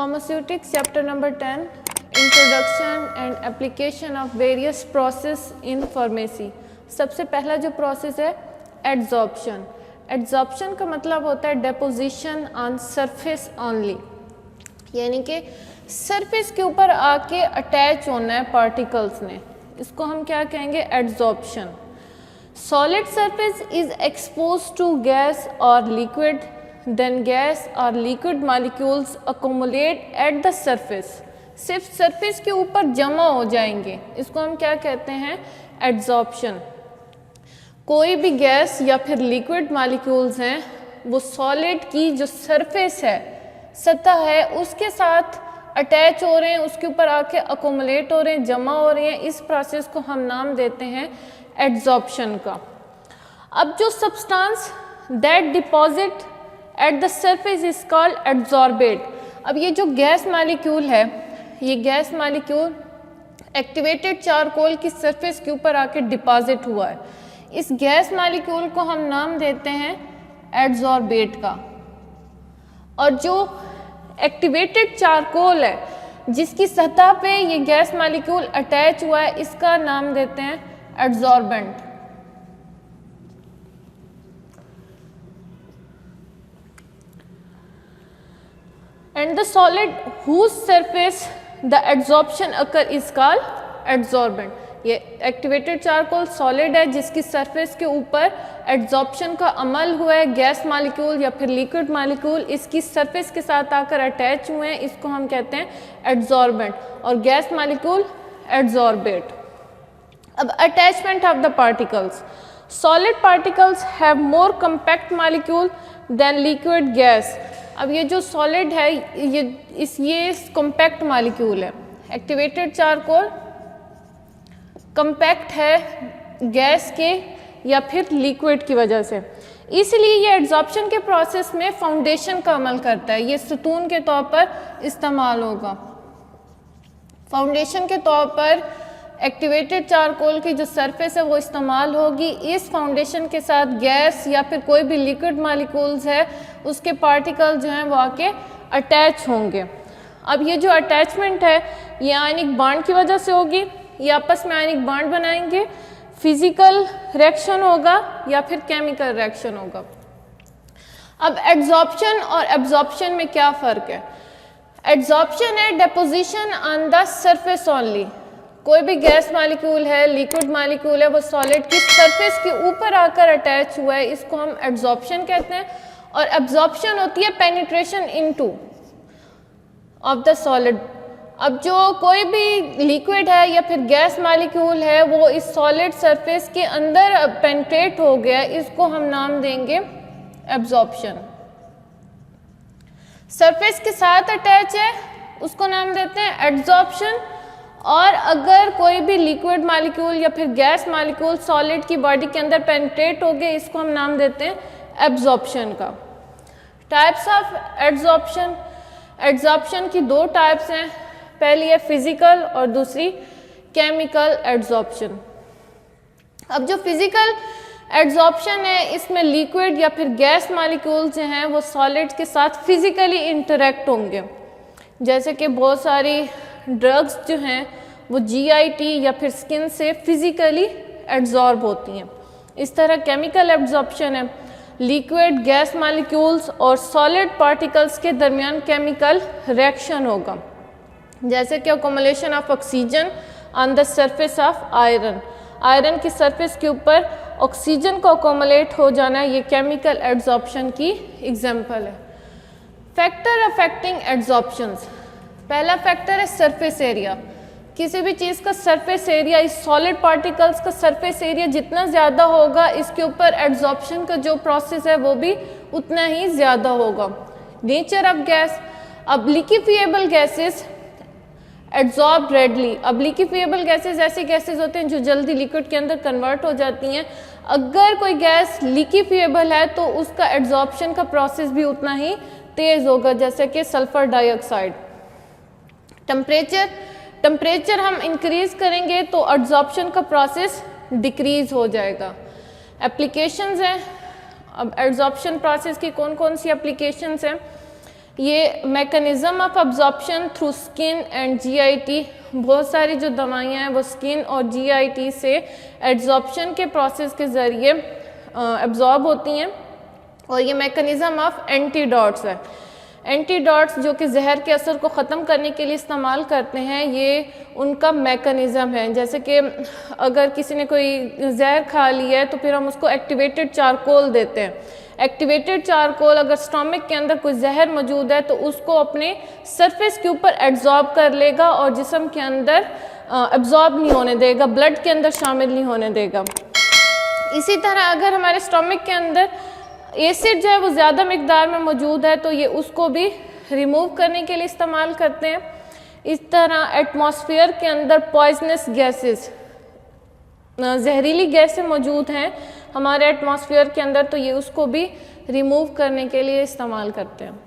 Pharmaceutics chapter number 10 Introduction and application of various process in pharmacy। सबसे पहला जो process है एड्जॉर्प्शन। एड्जॉर्प्शन का मतलब होता है डेपोजिशन ऑन सरफेस ओनली, यानी कि सरफेस के ऊपर आके अटैच होना है पार्टिकल्स ने, इसको हम क्या कहेंगे adsorption. Solid surface is expose to gas और लिक्विड, देन गैस और liquid molecules accumulate at the surface, सिर्फ सरफेस के ऊपर जमा हो जाएंगे, इसको हम क्या कहते हैं एड्जॉर्प्शन। कोई भी गैस या फिर लिक्विड मॉलिक्यूल्स हैं वो सॉलिड की जो सरफेस है, सतह है, उसके साथ अटैच हो रहे हैं, उसके ऊपर आके अकोमुलेट हो रहे हैं, जमा हो रहे हैं, इस प्रोसेस को हम नाम देते हैं एड्जॉर्प्शन का। अब जो substance that deposit eight the surface is called adsorbate. अब ये जो गैस मॉलिक्यूल है, ये गैस मॉलिक्यूल एक्टिवेटेड चारकोल की सरफेस के ऊपर आके डिपॉजिट हुआ है, इस गैस मॉलिक्यूल को हम नाम देते हैं एड्जॉर्बेट का। और जो एक्टिवेटेड चारकोल है जिसकी सतह पे ये गैस मॉलिक्यूल अटैच हुआ है, इसका नाम देते हैं adsorbent. And the solid whose surface the adsorption occur is called adsorbent। ये एक्टिवेटेड चारकोल सॉलिड है जिसकी सरफेस के ऊपर एड्जॉर्प्शन का अमल हुआ है, गैस मॉलिक्यूल या फिर लिक्विड मॉलिक्यूल इसकी सरफेस के साथ आकर अटैच हुए हैं, इसको हम कहते हैं एड्जॉर्बेंट, और गैस मॉलिक्यूल एड्जॉर्बेट। अब attachment of the particles, solid particles have more compact molecule than liquid gas. अब ये जो सॉलिड है ये कॉम्पैक्ट मॉलिक्यूल है, एक्टिवेटेड चारकोल कॉम्पैक्ट है गैस के या फिर लिक्विड की वजह से, इसलिए ये एड्जॉर्प्शन के प्रोसेस में फाउंडेशन का अमल करता है, ये सतून के तौर पर इस्तेमाल होगा। फाउंडेशन के तौर पर एक्टिवेटेड चारकोल की जो सरफेस है वो इस्तेमाल होगी, इस फाउंडेशन के साथ गैस या फिर कोई भी लिक्विड मॉलिक्यूल्स है उसके पार्टिकल जो हैं वो आके अटैच होंगे। अब ये जो अटैचमेंट है ये आयनिक बॉन्ड की वजह से होगी, ये आपस में आयनिक बॉन्ड बनाएंगे, फिजिकल रिएक्शन होगा या फिर केमिकल रिएक्शन होगा। अब एड्जॉर्प्शन और एब्जॉर्प्शन में क्या फ़र्क है? एड्जॉर्प्शन है deposition on the surface only, कोई भी गैस मॉलिक्यूल है, लिक्विड मॉलिक्यूल है, वो सॉलिड की सरफेस के ऊपर आकर अटैच हुआ है, इसको हम एड्जॉर्प्शन कहते हैं। और एब्जॉर्प्शन होती है penetration into of the solid. अब जो कोई भी लिक्विड है या फिर गैस मॉलिक्यूल है वो इस सॉलिड सरफेस के अंदर पेनिट्रेट हो गया, इसको हम नाम देंगे एब्जॉर्प्शन। सरफेस के साथ अटैच है उसको नाम देते हैं एड्जॉर्प्शन, और अगर कोई भी लिक्विड मॉलिक्यूल या फिर गैस मॉलिक्यूल सॉलिड की बॉडी के अंदर पेनिट्रेट हो गए, इसको हम नाम देते हैं एब्जॉर्प्शन का। टाइप्स ऑफ एड्जॉर्प्शन, एड्जॉर्प्शन की दो टाइप्स हैं, पहली है फिजिकल और दूसरी केमिकल एड्जॉर्प्शन। अब जो फिजिकल एड्जॉर्प्शन है इसमें लिक्विड या फिर गैस मॉलिक्यूल्स जो हैं वो सॉलिड के साथ फिजिकली इंटरेक्ट होंगे, जैसे कि बहुत सारी ड्रग्स जो हैं वो GIT या फिर स्किन से फिजिकली एड्जॉर्ब होती हैं। इस तरह केमिकल एब्जॉर्प्शन है, लिक्विड गैस मॉलिक्यूल्स और सॉलिड पार्टिकल्स के दरमियान केमिकल रिएक्शन होगा, जैसे कि accumulation of oxygen on the surface of iron, iron की सरफेस के ऊपर ऑक्सीजन का अकोमुलेट हो जाना, ये केमिकल एब्जॉर्प्शन की एग्जांपल है। फैक्टर अफेक्टिंग एड्जॉर्प्शंस, पहला फैक्टर है सरफेस एरिया। किसी भी चीज़ का सरफेस एरिया, इस सॉलिड पार्टिकल्स का सरफेस एरिया जितना ज़्यादा होगा इसके ऊपर एड्जॉर्प्शन का जो प्रोसेस है वो भी उतना ही ज़्यादा होगा। नेचर ऑफ गैस, अब लिक्विफिएबल गैसेस एड्जॉर्ब रेडली। अब लिक्विफिएबल गैसेस ऐसी गैसेस होते हैं जो जल्दी लिक्विड के अंदर कन्वर्ट हो जाती हैं, अगर कोई गैस लिक्विफिएबल है तो उसका एड्जॉर्प्शन का प्रोसेस भी उतना ही तेज़ होगा, जैसे कि सल्फर डाइऑक्साइड। टेम्परेचर हम इंक्रीज करेंगे तो एड्जॉर्प्शन का प्रोसेस डिक्रीज हो जाएगा। एप्लीकेशंस हैं, अब एड्जॉर्प्शन प्रोसेस की कौन कौन सी एप्लीकेशंस हैं? ये mechanism of absorption through skin and GIT, बहुत सारी जो दवाइयाँ हैं वो स्किन और जीआईटी से एब्जॉर्प्शन के प्रोसेस के ज़रिए एब्जॉर्ब होती हैं। और ये मैकेनिज़्म ऑफ एंटीडॉट्स है। एंटीडॉट्स जो कि जहर के असर को ख़त्म करने के लिए इस्तेमाल करते हैं, ये उनका मैकेनिज़्म है। जैसे कि अगर किसी ने कोई जहर खा लिया है तो फिर हम उसको एक्टिवेटेड चारकोल देते हैं। एक्टिवेटेड चारकोल अगर स्टमक के अंदर कोई जहर मौजूद है तो उसको अपने सरफेस के ऊपर एब्जॉर्ब कर लेगा और जिस्म के अंदर एब्जॉर्ब नहीं होने देगा, ब्लड के अंदर शामिल नहीं होने देगा। इसी तरह अगर हमारे स्टमक के अंदर एसिड जो है वो ज़्यादा मिकदार में मौजूद है तो ये उसको भी रिमूव करने के लिए इस्तेमाल करते हैं। इस तरह एटमॉस्फेयर के अंदर पॉइजनस गैसेस, जहरीली गैसें मौजूद हैं हमारे एटमॉस्फेयर के अंदर, तो ये उसको भी रिमूव करने के लिए इस्तेमाल करते हैं।